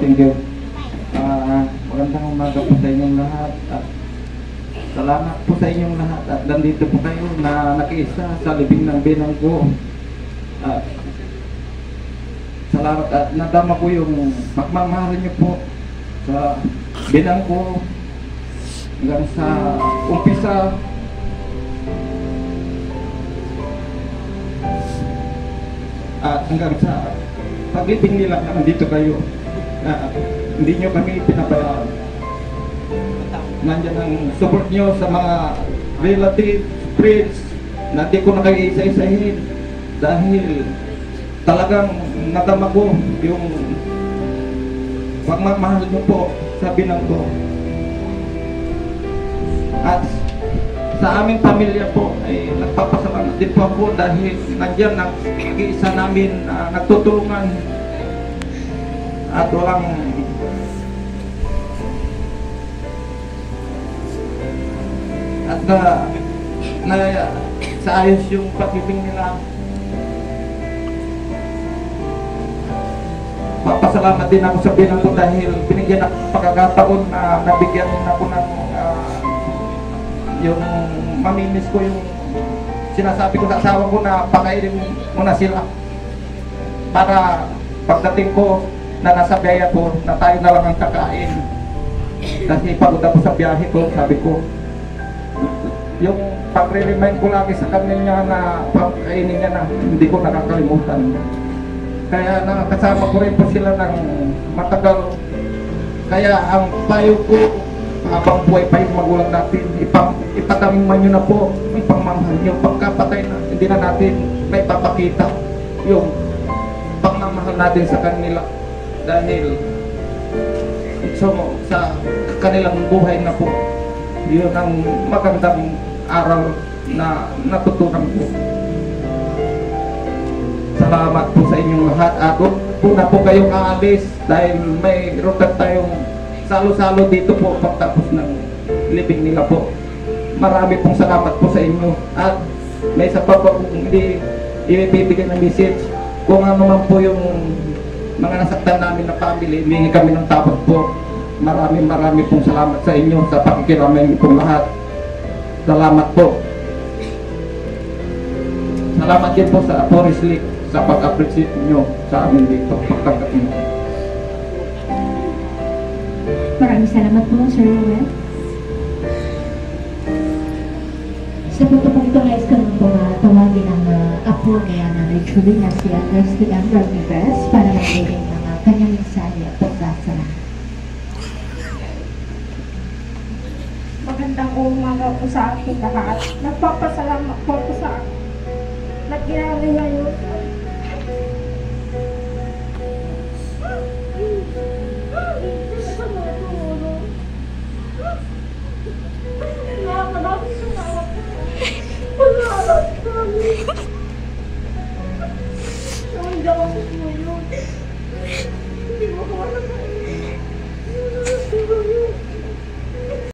thank you. Magandang umaga po sa inyong lahat. At salamat po sa inyong lahat. At nandito po kayo na nakiisa sa libing ng binanggo. At salamat at nadama po yung pagmamahalan niyo po sa binanggo hanggang sa umpisa. At hanggang sa paglibing nila na nandito kayo. Hindi nyo kami pinabayaan. Nandiyan ang support nyo sa mga relatives, friends na di ko na kayo isa-isahin dahil talagang nadama ko yung pagmamahal nyo po sa binanggo. At sa aming pamilya po ay nagpapasalamat din po ako dahil nandiyan ang isa namin nagtutulungan at walang at sa ayos yung pag-ibig nila. Papasalamat din ako sa binanggo dahil binigyan ako pagkakataon na nabigyan ako ng yung mamimiss ko yung sinasabi ko sa asawa ko na pakainin muna sila para pagdating ko na nasa biyahe ko na tayo na lang ang kakain kasi pagod ako sa biyahe ko. Sabi ko yung pagre-remind ko lagi sa kanila na pakainin niya na hindi ko nakakalimutan, kaya nakasama ko rin po sila ng matagal. Kaya ang payo ko habang buhay pa yung magulang natin, ipataman nyo na po yung pagmamahal nyo. Pagkapatay na, hindi na natin may papakita yung pagmamahal natin sa kanila dahil sa kanilang buhay na po. Yun ang magandang aral na natutunan ko. Salamat po sa inyong lahat. At kung na po kayong aalis dahil may rotan tayong salo-salo dito po pagtapos ng libing nila po. Marami pong salamat po sa inyo. At may isa pa po kung hindi ibibigay ng message, kung ano man po yung mga nasaktan namin na family, humingi kami ng tapos po. Marami pong salamat sa inyo sa pakikiramay pong lahat. Salamat po. Salamat din po sa Forest Lake sa pag-appreciate nyo sa amin dito. Pagtanggap nyo. Maraming salamat po, Sir Noel. Sa punto pong ito, guys, kami po tawagin ang apo niya na Julie na si Leslie M. Ramirez para magbigay ng kanyang mensahe at pagbasa. Magandang umaga po sa ating lahat. Nagpapasalamat po sa nagkinali ngayon